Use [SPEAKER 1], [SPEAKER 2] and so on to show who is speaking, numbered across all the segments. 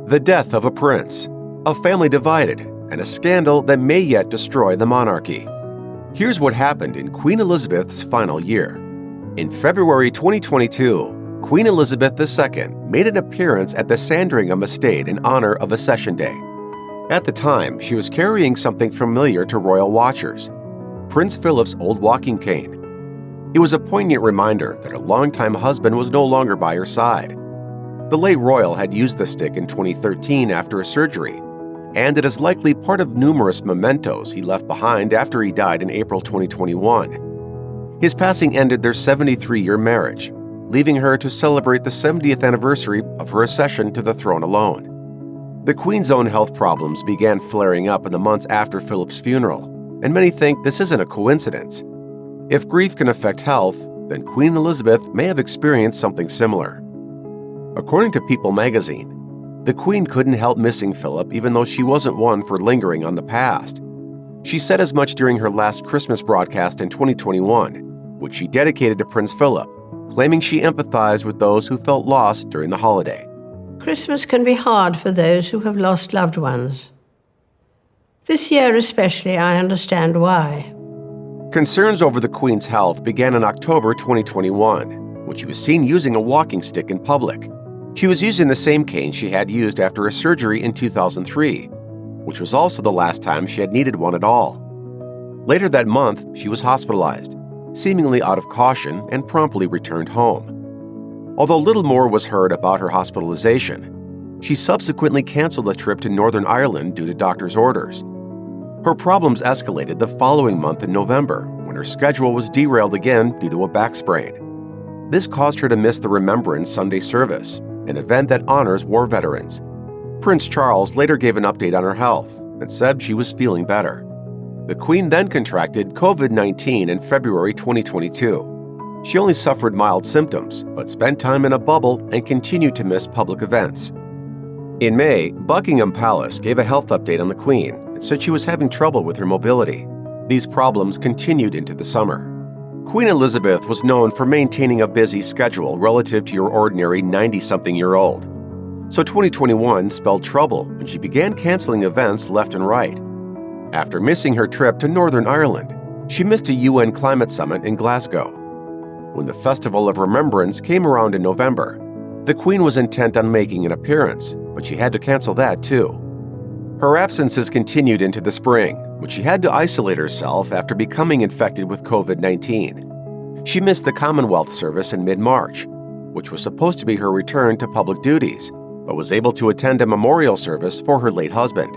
[SPEAKER 1] The death of a prince, a family divided, and a scandal that may yet destroy the monarchy. Here's what happened in Queen Elizabeth's final year. In February 2022, Queen Elizabeth II made an appearance at the Sandringham estate in honor of Accession Day. At the time, she was carrying something familiar to royal watchers, Prince Philip's old walking cane. It was a poignant reminder that her longtime husband was no longer by her side. The late royal had used the stick in 2013 after a surgery, and it is likely part of numerous mementos he left behind after he died in April 2021. His passing ended their 73-year marriage, leaving her to celebrate the 70th anniversary of her accession to the throne alone. The Queen's own health problems began flaring up in the months after Philip's funeral, and many think this isn't a coincidence. If grief can affect health, then Queen Elizabeth may have experienced something similar. According to People magazine, the Queen couldn't help missing Philip even though she wasn't one for lingering on the past. She said as much during her last Christmas broadcast in 2021, which she dedicated to Prince Philip, claiming she empathized with those who felt lost during the holiday.
[SPEAKER 2] Christmas can be hard for those who have lost loved ones. This year especially, I understand why.
[SPEAKER 1] Concerns over the Queen's health began in October 2021, when she was seen using a walking stick in public. She was using the same cane she had used after a surgery in 2003, which was also the last time she had needed one at all. Later that month, she was hospitalized, seemingly out of caution, and promptly returned home. Although little more was heard about her hospitalization, she subsequently canceled a trip to Northern Ireland due to doctor's orders. Her problems escalated the following month in November, when her schedule was derailed again due to a back sprain. This caused her to miss the Remembrance Sunday service, an event that honors war veterans. Prince Charles later gave an update on her health and said she was feeling better. The Queen then contracted COVID-19 in February 2022. She only suffered mild symptoms, but spent time in a bubble and continued to miss public events. In May, Buckingham Palace gave a health update on the Queen and said she was having trouble with her mobility. These problems continued into the summer. Queen Elizabeth was known for maintaining a busy schedule relative to your ordinary 90-something-year-old. So 2021 spelled trouble when she began canceling events left and right. After missing her trip to Northern Ireland, she missed a UN climate summit in Glasgow. When the Festival of Remembrance came around in November, the Queen was intent on making an appearance, but she had to cancel that too. Her absences continued into the spring, when she had to isolate herself after becoming infected with COVID-19. She missed the Commonwealth service in mid-March, which was supposed to be her return to public duties, but was able to attend a memorial service for her late husband.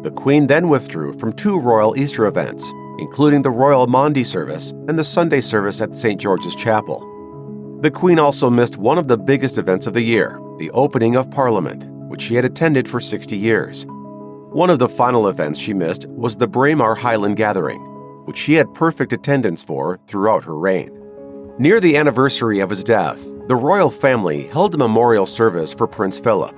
[SPEAKER 1] The Queen then withdrew from 2 royal Easter events, including the Royal Maundy service and the Sunday service at St. George's Chapel. The Queen also missed one of the biggest events of the year, the opening of Parliament, which she had attended for 60 years. One of the final events she missed was the Braemar Highland Gathering, which she had perfect attendance for throughout her reign. Near the anniversary of his death, the royal family held a memorial service for Prince Philip.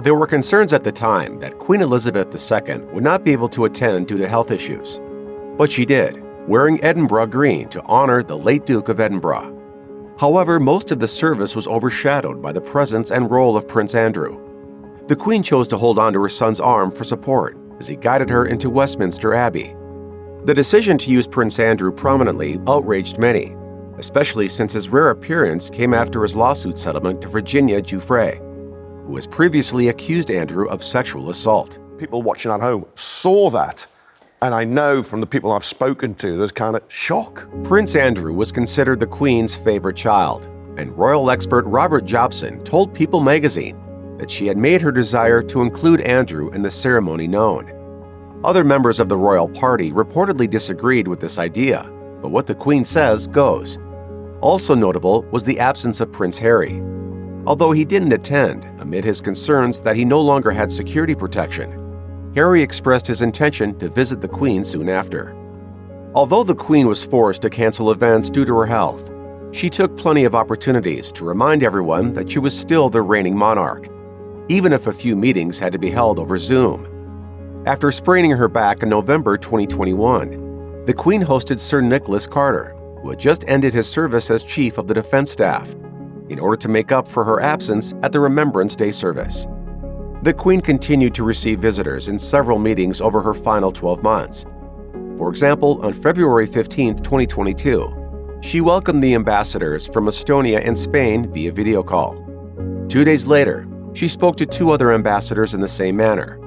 [SPEAKER 1] There were concerns at the time that Queen Elizabeth II would not be able to attend due to health issues. But she did, wearing Edinburgh green to honor the late Duke of Edinburgh. However, most of the service was overshadowed by the presence and role of Prince Andrew. The Queen chose to hold on to her son's arm for support as he guided her into Westminster Abbey. The decision to use Prince Andrew prominently outraged many, especially since his rare appearance came after his lawsuit settlement to Virginia Giuffre, who has previously accused Andrew of sexual assault.
[SPEAKER 3] People watching at home saw that, and I know from the people I've spoken to, there's kind of shock.
[SPEAKER 1] Prince Andrew was considered the Queen's favorite child, and royal expert Robert Jobson told People magazine that she had made her desire to include Andrew in the ceremony known. Other members of the royal party reportedly disagreed with this idea, but what the Queen says goes. Also notable was the absence of Prince Harry. Although he didn't attend amid his concerns that he no longer had security protection, Harry expressed his intention to visit the Queen soon after. Although the Queen was forced to cancel events due to her health, she took plenty of opportunities to remind everyone that she was still the reigning monarch, even if a few meetings had to be held over Zoom. After spraining her back in November 2021, the Queen hosted Sir Nicholas Carter, who had just ended his service as Chief of the Defense Staff, in order to make up for her absence at the Remembrance Day service. The Queen continued to receive visitors in several meetings over her final 12 months. For example, on February 15, 2022, she welcomed the ambassadors from Estonia and Spain via video call. 2 days later, she spoke to 2 other ambassadors in the same manner.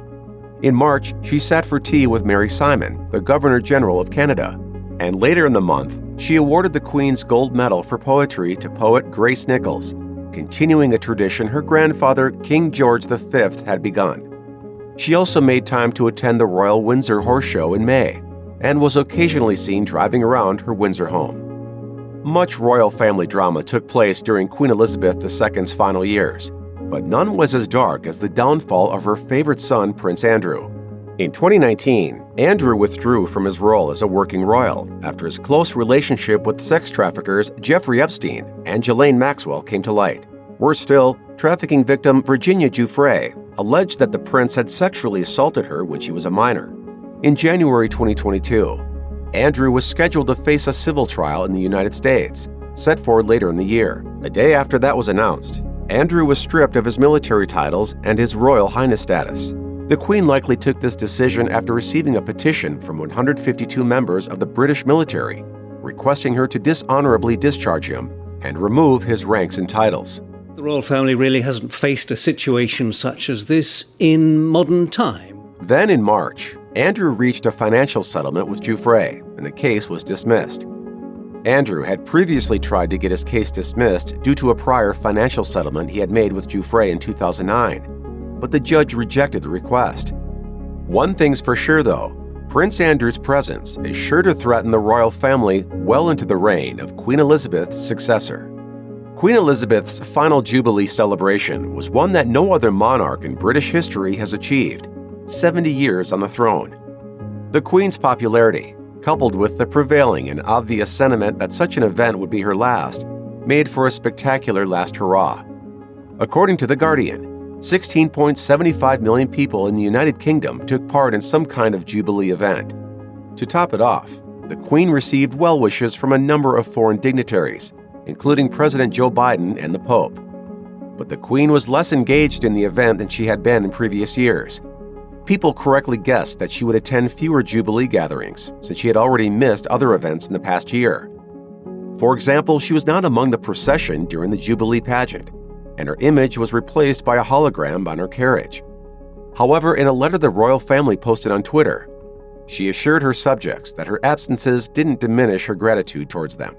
[SPEAKER 1] In March, she sat for tea with Mary Simon, the Governor-General of Canada, and later in the month, she awarded the Queen's Gold Medal for Poetry to poet Grace Nichols, continuing a tradition her grandfather, King George V, had begun. She also made time to attend the Royal Windsor Horse Show in May, and was occasionally seen driving around her Windsor home. Much royal family drama took place during Queen Elizabeth II's final years, but none was as dark as the downfall of her favorite son, Prince Andrew. In 2019, Andrew withdrew from his role as a working royal after his close relationship with sex traffickers Jeffrey Epstein and Ghislaine Maxwell came to light. Worse still, trafficking victim Virginia Giuffre alleged that the prince had sexually assaulted her when she was a minor. In January 2022, Andrew was scheduled to face a civil trial in the United States, set for later in the year. A day after that was announced, Andrew was stripped of his military titles and his Royal Highness status. The Queen likely took this decision after receiving a petition from 152 members of the British military, requesting her to dishonorably discharge him and remove his ranks and titles.
[SPEAKER 4] The royal family really hasn't faced a situation such as this in modern time.
[SPEAKER 1] Then in March, Andrew reached a financial settlement with Giuffre, and the case was dismissed. Andrew had previously tried to get his case dismissed due to a prior financial settlement he had made with Giuffre in 2009, but the judge rejected the request. One thing's for sure, though, Prince Andrew's presence is sure to threaten the royal family well into the reign of Queen Elizabeth's successor. Queen Elizabeth's final Jubilee celebration was one that no other monarch in British history has achieved, 70 years on the throne. The Queen's popularity, coupled with the prevailing and obvious sentiment that such an event would be her last, made for a spectacular last hurrah. According to The Guardian, 16.75 million people in the United Kingdom took part in some kind of Jubilee event. To top it off, the Queen received well wishes from a number of foreign dignitaries, including President Joe Biden and the Pope. But the Queen was less engaged in the event than she had been in previous years. People correctly guessed that she would attend fewer Jubilee gatherings, since she had already missed other events in the past year. For example, she was not among the procession during the Jubilee pageant, and her image was replaced by a hologram on her carriage. However, in a letter the royal family posted on Twitter, she assured her subjects that her absences didn't diminish her gratitude towards them.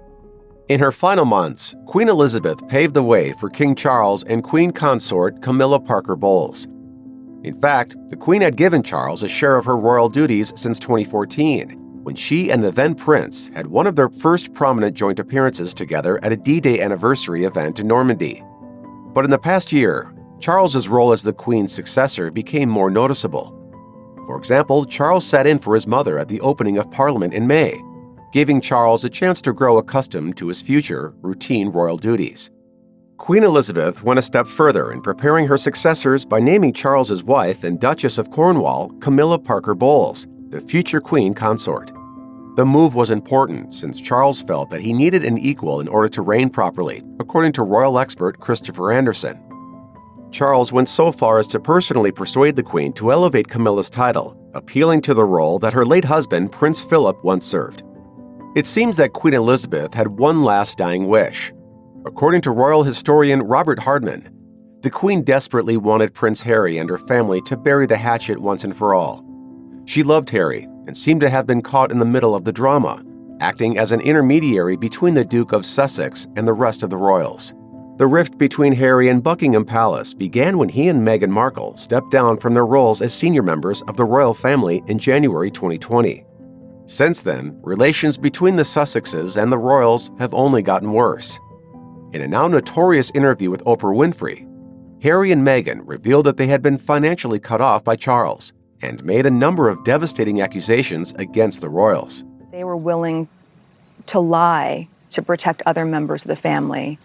[SPEAKER 1] In her final months, Queen Elizabeth paved the way for King Charles and Queen Consort Camilla Parker Bowles. In fact, the Queen had given Charles a share of her royal duties since 2014, when she and the then Prince had one of their first prominent joint appearances together at a D-Day anniversary event in Normandy. But in the past year, Charles's role as the Queen's successor became more noticeable. For example, Charles sat in for his mother at the opening of Parliament in May, giving Charles a chance to grow accustomed to his future, routine royal duties. Queen Elizabeth went a step further in preparing her successors by naming Charles's wife and Duchess of Cornwall, Camilla Parker Bowles, the future Queen Consort. The move was important since Charles felt that he needed an equal in order to reign properly, according to royal expert Christopher Anderson. Charles went so far as to personally persuade the Queen to elevate Camilla's title, appealing to the role that her late husband, Prince Philip, once served. It seems that Queen Elizabeth had one last dying wish. According to royal historian Robert Hardman, the Queen desperately wanted Prince Harry and her family to bury the hatchet once and for all. She loved Harry and seemed to have been caught in the middle of the drama, acting as an intermediary between the Duke of Sussex and the rest of the royals. The rift between Harry and Buckingham Palace began when he and Meghan Markle stepped down from their roles as senior members of the royal family in January 2020. Since then, relations between the Sussexes and the royals have only gotten worse. In a now notorious interview with Oprah Winfrey, Harry and Meghan revealed that they had been financially cut off by Charles and made a number of devastating accusations against the royals.
[SPEAKER 5] They were willing to lie to protect other members of the family,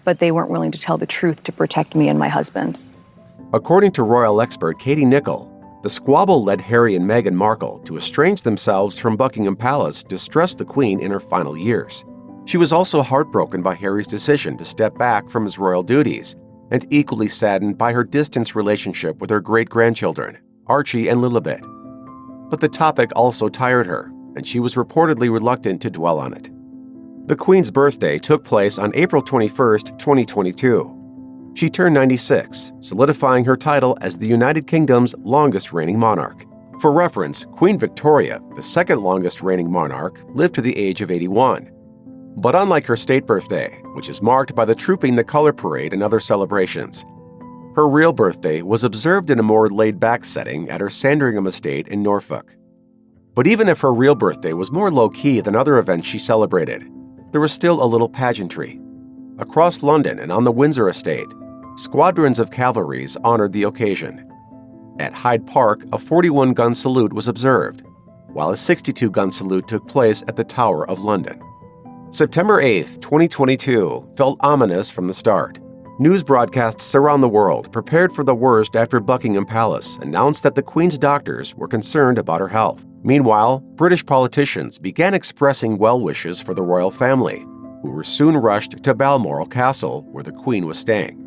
[SPEAKER 5] but they weren't willing to tell the truth to protect me and my husband.
[SPEAKER 1] According to royal expert Katie Nicholl, the squabble led Harry and Meghan Markle to estrange themselves from Buckingham Palace to stress the Queen in her final years. She was also heartbroken by Harry's decision to step back from his royal duties and equally saddened by her distant relationship with her great-grandchildren, Archie and Lilibet. But the topic also tired her, and she was reportedly reluctant to dwell on it. The Queen's birthday took place on April 21, 2022. She turned 96, solidifying her title as the United Kingdom's longest-reigning monarch. For reference, Queen Victoria, the second longest-reigning monarch, lived to the age of 81. But unlike her state birthday, which is marked by the Trooping the Colour Parade and other celebrations, her real birthday was observed in a more laid-back setting at her Sandringham estate in Norfolk. But even if her real birthday was more low-key than other events she celebrated, there was still a little pageantry. Across London and on the Windsor estate, squadrons of cavalries honored the occasion. At Hyde Park, a 41-gun salute was observed, while a 62-gun salute took place at the Tower of London. September 8, 2022, felt ominous from the start. News broadcasts around the world prepared for the worst after Buckingham Palace announced that the Queen's doctors were concerned about her health. Meanwhile, British politicians began expressing well wishes for the royal family, who were soon rushed to Balmoral Castle, where the Queen was staying.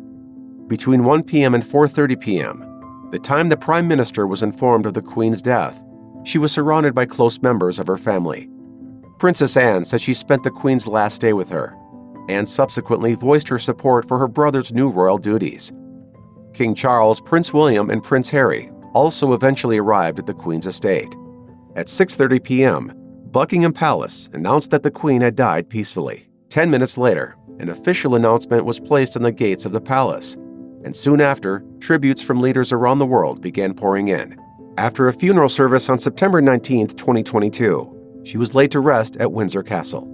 [SPEAKER 1] Between 1 p.m. and 4:30 p.m., the time the Prime Minister was informed of the Queen's death, she was surrounded by close members of her family. Princess Anne said she spent the Queen's last day with her, and subsequently voiced her support for her brother's new royal duties. King Charles, Prince William, and Prince Harry also eventually arrived at the Queen's estate. At 6:30 p.m., Buckingham Palace announced that the Queen had died peacefully. 10 minutes later, an official announcement was placed on the gates of the palace, and soon after, tributes from leaders around the world began pouring in. After a funeral service on September 19, 2022, she was laid to rest at Windsor Castle.